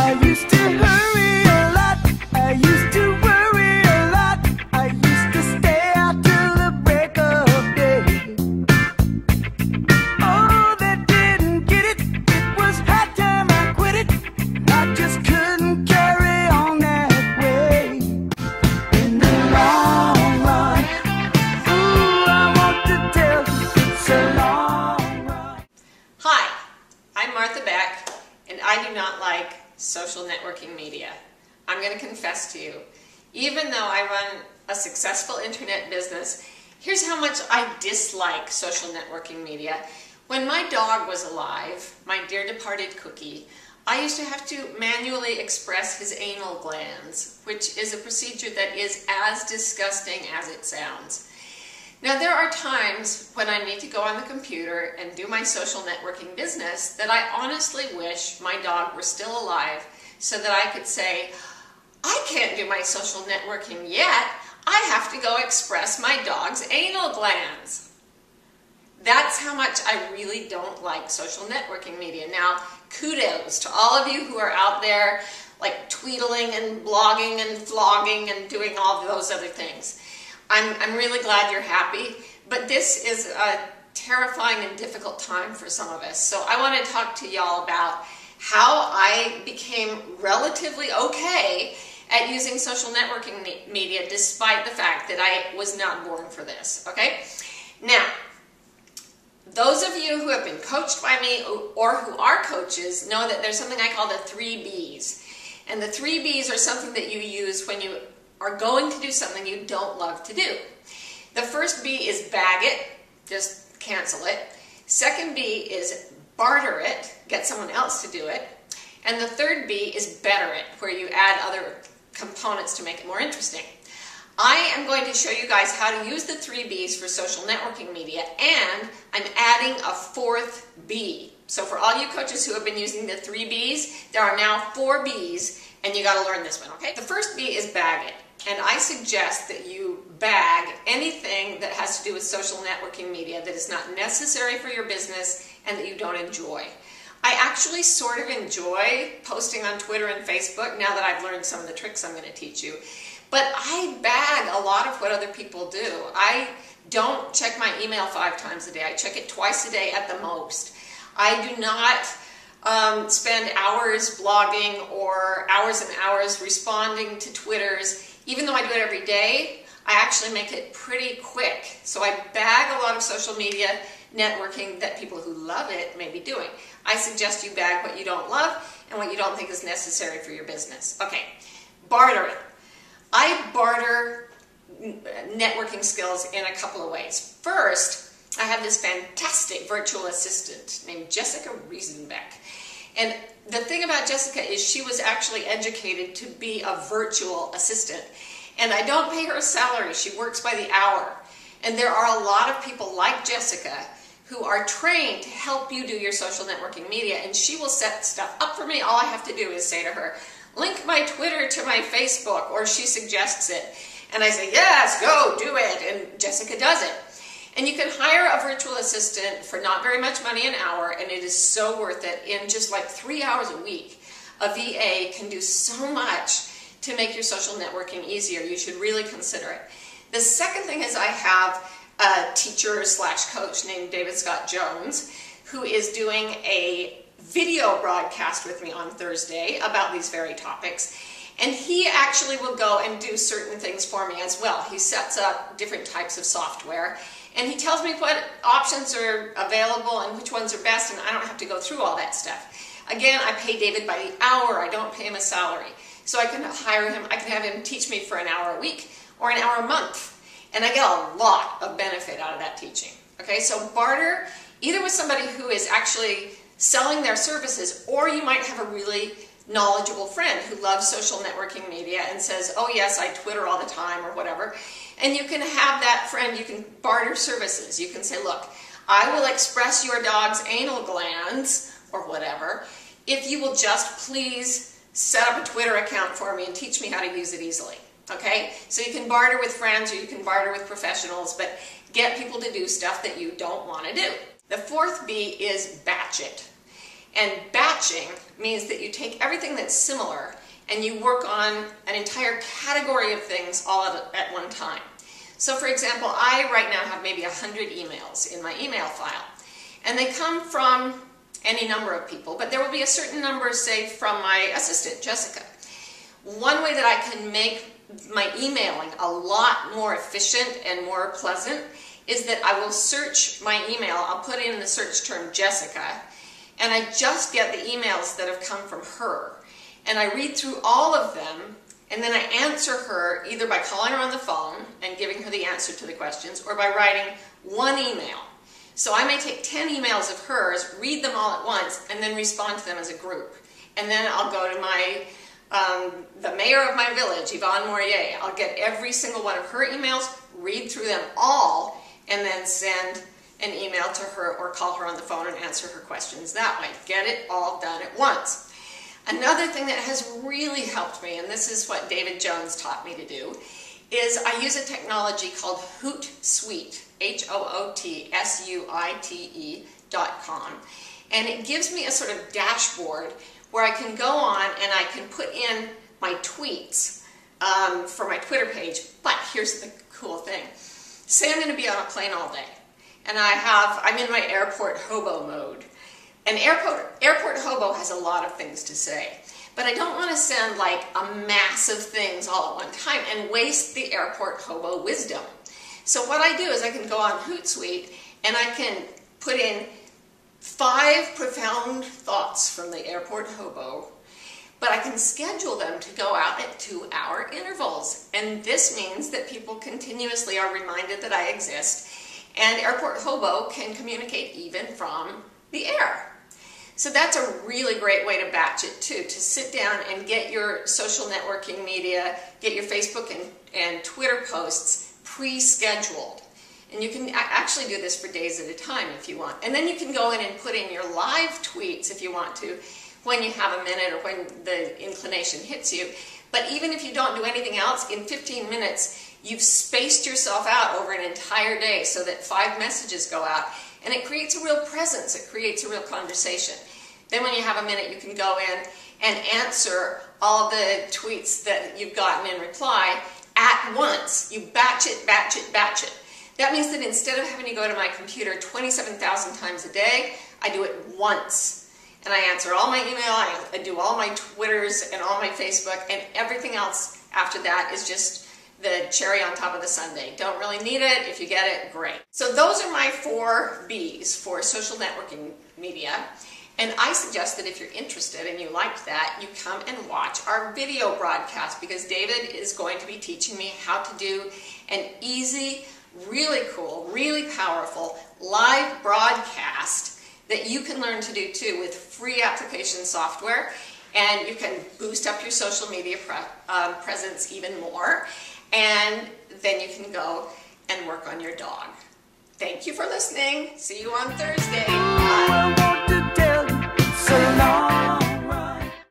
I used to hurry a lot. I used to worry a lot. I used to stay out till the break of day. Oh, they didn't get it. It was high time I quit it. I just couldn't carry on that way. In the long run, ooh, I want to tell you it's a long run. Hi, I'm Martha Beck, and I do not like social networking media. I'm going to confess to you, even though I run a successful internet business, here's how much I dislike social networking media. When my dog was alive, my dear departed Cookie, I used to have to manually express his anal glands, which is a procedure that is as disgusting as it sounds. Now, there are times when I need to go on the computer and do my social networking business that I honestly wish my dog were still alive so that I could say, I can't do my social networking yet. I have to go express my dog's anal glands. That's how much I really don't like social networking media. Now, kudos to all of you who are out there like tweetling and blogging and vlogging and doing all of those other things. I'm really glad you're happy, but this is a terrifying and difficult time for some of us. So I want to talk to y'all about how I became relatively okay at using social networking media despite the fact that I was not born for this, okay? Now, those of you who have been coached by me or who are coaches know that there's something I call the 3 Bs. And the 3 Bs are something that you use when you are going to do something you don't love to do. The first B is bag it, just cancel it. Second B is barter it, get someone else to do it. And the third B is better it, where you add other components to make it more interesting. I am going to show you guys how to use the 3 Bs for social networking media, and I'm adding a 4th B. So for all you coaches who have been using the 3 Bs, there are now 4 Bs, and you got to learn this one, okay? The first B is bag it. And I suggest that you bag anything that has to do with social networking media that is not necessary for your business and that you don't enjoy. I actually sort of enjoy posting on Twitter and Facebook now that I've learned some of the tricks I'm going to teach you. But I bag a lot of what other people do. I don't check my email 5 times a day. I check it twice a day at the most. I do not spend hours blogging or hours and hours responding to Twitters. Even though I do it every day, I actually make it pretty quick. So I bag a lot of social media networking that people who love it may be doing. I suggest you bag what you don't love and what you don't think is necessary for your business. Okay, bartering. I barter networking skills in a couple of ways. First, I have this fantastic virtual assistant named Jessica Riesenbeck. And the thing about Jessica is she was actually educated to be a virtual assistant. And I don't pay her a salary. She works by the hour. And there are a lot of people like Jessica who are trained to help you do your social networking media. And she will set stuff up for me. All I have to do is say to her, link my Twitter to my Facebook, or she suggests it. And I say, yes, go do it. And Jessica does it. And you can hire a virtual assistant for not very much money an hour, and it is so worth it. In just like 3 hours a week, a VA can do so much to make your social networking easier. You should really consider it. The second thing is I have a teacher / coach named David Scott Jones, who is doing a video broadcast with me on Thursday about these very topics. And he actually will go and do certain things for me as well. He sets up different types of software. And he tells me what options are available and which ones are best, and I don't have to go through all that stuff. Again, I pay David by the hour. I don't pay him a salary. So I can hire him, I can have him teach me for an hour a week or an hour a month. And I get a lot of benefit out of that teaching. Okay, so barter either with somebody who is actually selling their services, or you might have a really knowledgeable friend who loves social networking media and says, oh yes, I Twitter all the time or whatever. And you can have that friend, you can barter services. You can say, look, I will express your dog's anal glands or whatever if you will just please set up a Twitter account for me and teach me how to use it easily. Okay? So you can barter with friends or you can barter with professionals, but get people to do stuff that you don't want to do. The 4th B is batch it. And batching means that you take everything that's similar and you work on an entire category of things all at one time. So for example, I right now have maybe 100 emails in my email file. And they come from any number of people, but there will be a certain number, say, from my assistant, Jessica. One way that I can make my emailing a lot more efficient and more pleasant is that I will search my email. I'll put in the search term Jessica, and I just get the emails that have come from her. And I read through all of them, and then I answer her either by calling her on the phone and giving her the answer to the questions, or by writing one email. So I may take 10 emails of hers, read them all at once, and then respond to them as a group. And then I'll go to my the mayor of my village, Yvonne Mourier. I'll get every single one of her emails, read through them all, and then send an email to her or call her on the phone and answer her questions that way. Get it all done at once. Another thing that has really helped me, and this is what David Jones taught me to do, is I use a technology called Hootsuite, HOOTSUITE.com. And it gives me a sort of dashboard where I can go on and I can put in my tweets for my Twitter page. But here's the cool thing. Say I'm going to be on a plane all day, and I'm in my airport hobo mode. And airport hobo has a lot of things to say, but I don't want to send like a mass of things all at one time and waste the airport hobo wisdom. So what I do is I can go on Hootsuite and I can put in 5 profound thoughts from the airport hobo, but I can schedule them to go out at 2-hour intervals. And this means that people continuously are reminded that I exist, and airport hobo can communicate even from the air. So that's a really great way to batch it too, to sit down and get your social networking media, get your Facebook and Twitter posts pre-scheduled. And you can actually do this for days at a time if you want. And then you can go in and put in your live tweets if you want to, when you have a minute or when the inclination hits you. But even if you don't do anything else, in 15 minutes, you've spaced yourself out over an entire day so that 5 messages go out. And it creates a real presence. It creates a real conversation. Then when you have a minute, you can go in and answer all the tweets that you've gotten in reply at once. You batch it, batch it, batch it. That means that instead of having to go to my computer 27,000 times a day, I do it once. And I answer all my email, I do all my Twitters and all my Facebook, and everything else after that is just the cherry on top of the sundae. Don't really need it. If you get it, great. So those are my 4 B's for social networking media. And I suggest that if you're interested and you liked that, you come and watch our video broadcast, because David is going to be teaching me how to do an easy, really cool, really powerful live broadcast that you can learn to do too with free application software. And you can boost up your social media presence even more. And then you can go and work on your dog. Thank you for listening. See you on Thursday. Bye.